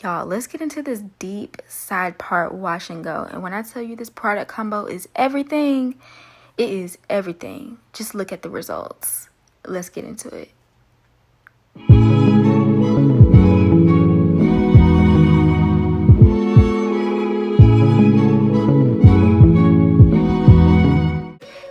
Y'all, let's get into this deep side part wash and go. And when I tell you this product combo is everything, it is everything. Just look at the results. Let's get into it.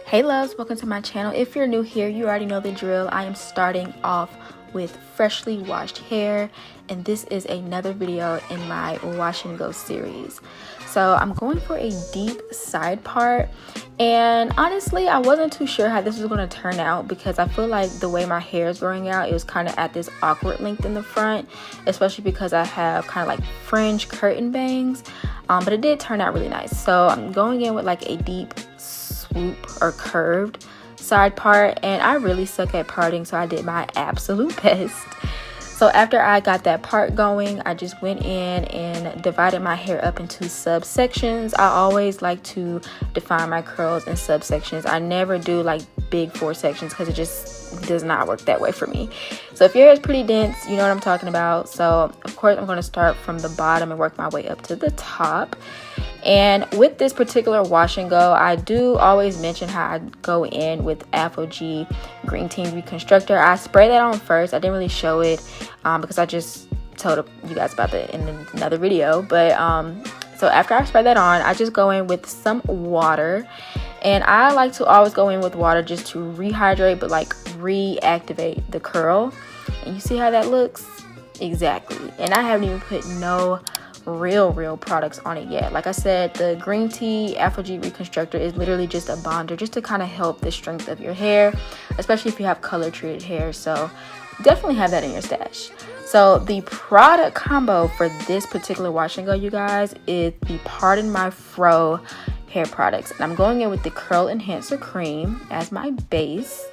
Hey loves, welcome to my channel. If you're new here, you already know the drill. I am starting off with freshly washed hair, and this is another video in my wash and go series. So I'm going for a deep side part, and honestly I wasn't too sure how this was going to turn out because I feel like the way my hair is growing out, it was kind of at this awkward length in the front, especially because I have kind of like fringe curtain bangs, but it did turn out really nice. So I'm going in with like a deep swoop or curved side part, and I really suck at parting, so I did my absolute best. So after I got that part going, I just went in and divided my hair up into subsections. I always like to define my curls in subsections. I never do like big 4 sections because it just does not work that way for me. So if your hair is pretty dense, you know what I'm talking about. So of course I'm going to start from the bottom and work my way up to the top. And with this particular wash and go, I do always mention how I go in with Afro G Green Tea Reconstructor. I spray that on first. I didn't really show it because I just told you guys about that in another video. But so after I spray that on, I just go in with some water. And I like to always go in with water just to rehydrate, but like reactivate the curl. And you see how that looks? Exactly. And I haven't even put no real products on it yet. Like I said, the green tea Afro G Reconstructor is literally just a bonder just to kind of help the strength of your hair, especially if you have color treated hair. So definitely have that in your stash. So the product combo for this particular wash and go, you guys, is the Pardon My Fro hair products, and I'm going in with the Curl Enhancer Cream as my base.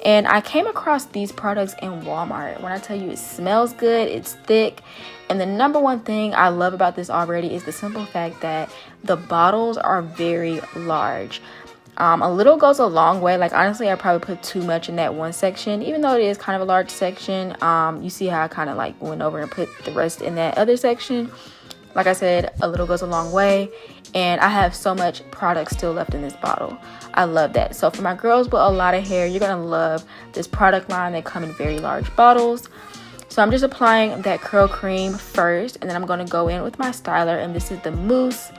And I came across these products in Walmart. When I tell you it smells good, it's thick. And the number one thing I love about this already is the simple fact that the bottles are very large. A little goes a long way. Like honestly, I probably put too much in that one section, even though it is kind of a large section. You see how I kind of like went over and put the rest in that other section. Like I said, a little goes a long way, and I have so much product still left in this bottle. I love that. So for my girls with a lot of hair, you're gonna love this product line. They come in very large bottles. So I'm just applying that curl cream first, and then I'm gonna go in with my styler, and this is the mousse.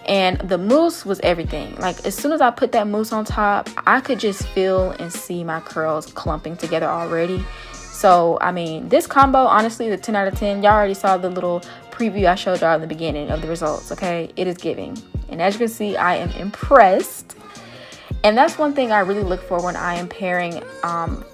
And the mousse was everything. Like as soon as I put that mousse on top, I could just feel and see my curls clumping together already. So I mean, this combo, honestly, the 10 out of 10. Y'all already saw the little preview I showed y'all in the beginning of the results. Okay, it is giving, and as you can see, I am impressed. And that's one thing I really look for when I am pairing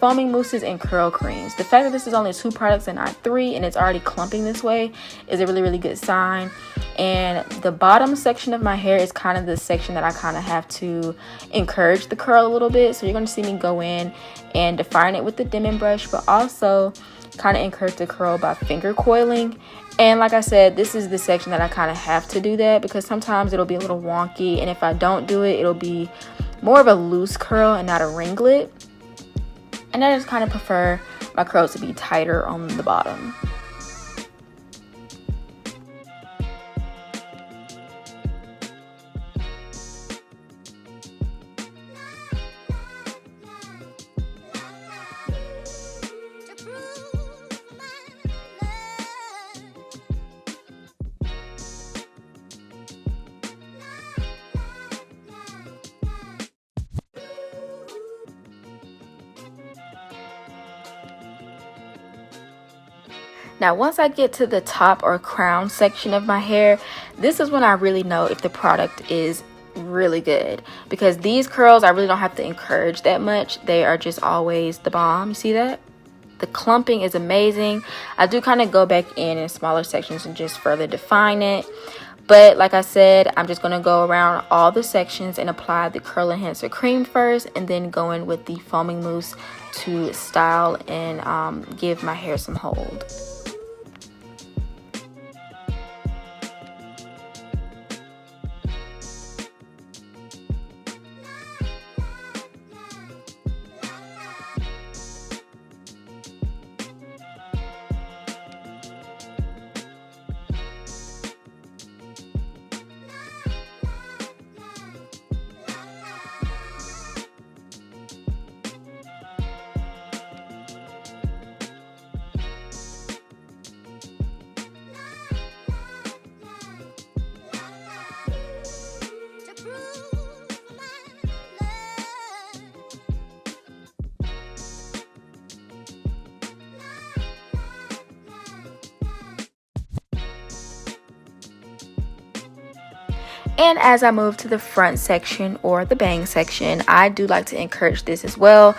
foaming mousses and curl creams. The fact that this is only 2 products and not 3, and it's already clumping this way, is a really good sign. And the bottom section of my hair is kind of the section that I kind of have to encourage the curl a little bit. So you're going to see me go in and define it with the Denman brush, but also kind of encourage the curl by finger coiling. And like I said, this is the section that I kind of have to do that because sometimes it'll be a little wonky, and if I don't do it, it'll be more of a loose curl and not a ringlet. And I just kind of prefer my curls to be tighter on the bottom. Now, once I get to the top or crown section of my hair, this is when I really know if the product is really good, because these curls I really don't have to encourage that much. They are just always the bomb. You see that? The clumping is amazing. I do kind of go back in smaller sections and just further define it. But like I said, I'm just going to go around all the sections and apply the Curl Enhancer Cream first, and then go in with the foaming mousse to style and give my hair some hold. And as I move to the front section or the bang section, I do like to encourage this as well.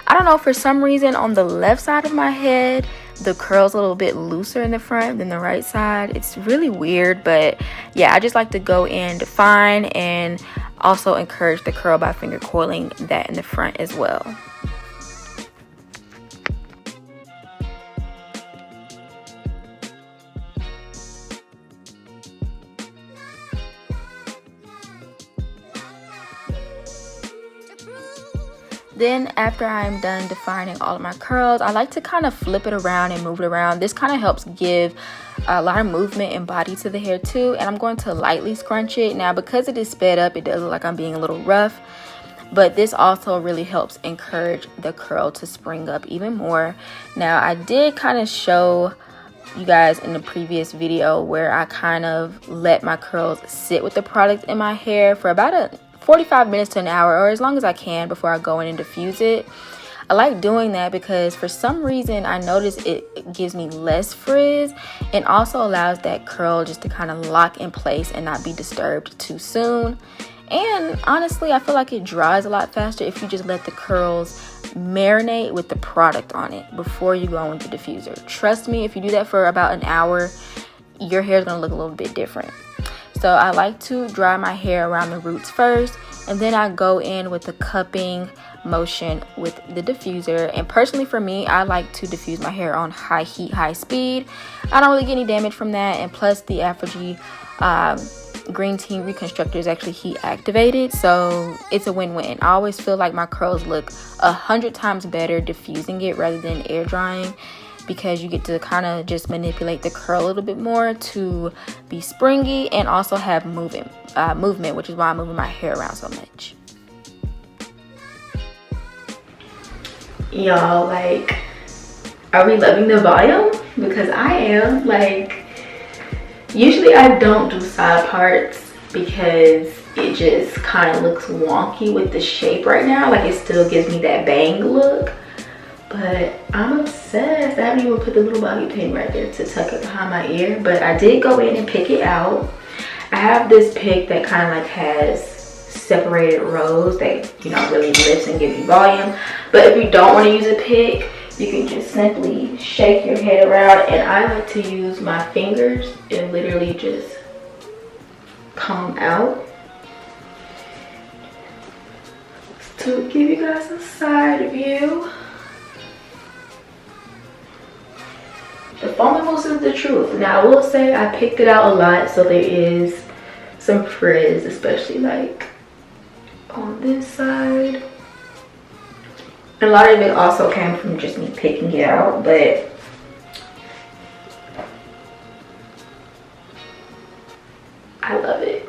I don't know, for some reason on the left side of my head, the curl's a little bit looser in the front than the right side. It's really weird, but yeah, I just like to go in, define, and also encourage the curl by finger coiling that in the front as well. Then after I'm done defining all of my curls, I like to kind of flip it around and move it around. This kind of helps give a lot of movement and body to the hair too. And I'm going to lightly scrunch it. Now, because it is sped up, it does look like I'm being a little rough. But this also really helps encourage the curl to spring up even more. Now, I did kind of show you guys in the previous video where I kind of let my curls sit with the product in my hair for about 45 minutes to an hour, or as long as I can before I go in and diffuse it. I like doing that because for some reason I notice it gives me less frizz and also allows that curl just to kind of lock in place and not be disturbed too soon. And honestly, I feel like it dries a lot faster if you just let the curls marinate with the product on it before you go into the diffuser. Trust me, if you do that for about an hour, your hair is going to look a little bit different. So I like to dry my hair around the roots first, and then I go in with the cupping motion with the diffuser. And personally for me, I like to diffuse my hair on high heat, high speed. I don't really get any damage from that, and plus the Afro-G green tea reconstructor is actually heat activated, so it's a win-win. I always feel like my curls look 100 times better diffusing it rather than air drying, because you get to kind of just manipulate the curl a little bit more to be springy and also have movement, which is why I'm moving my hair around so much. Y'all, like, are we loving the volume? Because I am. Like, usually I don't do side parts because it just kind of looks wonky with the shape right now. Like, it still gives me that bang look. But I'm obsessed. I haven't even put the little bobby pin right there to tuck it behind my ear. But I did go in and pick it out. I have this pick that kind of like has separated rows that, you know, really lifts and gives you volume. But if you don't want to use a pick, you can just simply shake your head around. And I like to use my fingers and literally just comb out to give you guys a side view. The foamy mousse is the truth. Now I will say I picked it out a lot, so there is some frizz, especially like on this side. And a lot of it also came from just me picking it out, but I love it.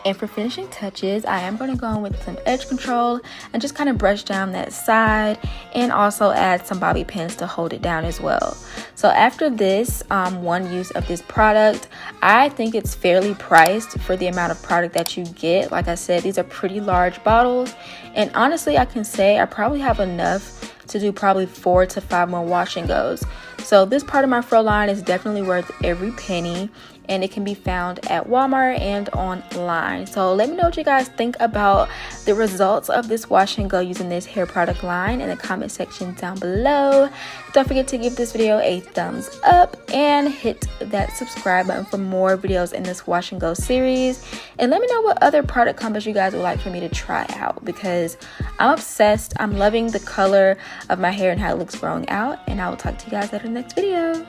And for finishing touches, I am going to go in with some edge control and just kind of brush down that side, and also add some bobby pins to hold it down as well. So after this one use of this product, I think it's fairly priced for the amount of product that you get. Like I said, these are pretty large bottles, and honestly I can say I probably have enough to do probably 4 to 5 more wash and goes. So this part of my fro line is definitely worth every penny, and it can be found at Walmart and online. So let me know what you guys think about the results of this wash and go using this hair product line in the comment section down below. Don't forget to give this video a thumbs up and hit that subscribe button for more videos in this wash and go series. And let me know what other product combos you guys would like for me to try out, because I'm obsessed. I'm loving the color of my hair and how it looks growing out, and I will talk to you guys later in the next video.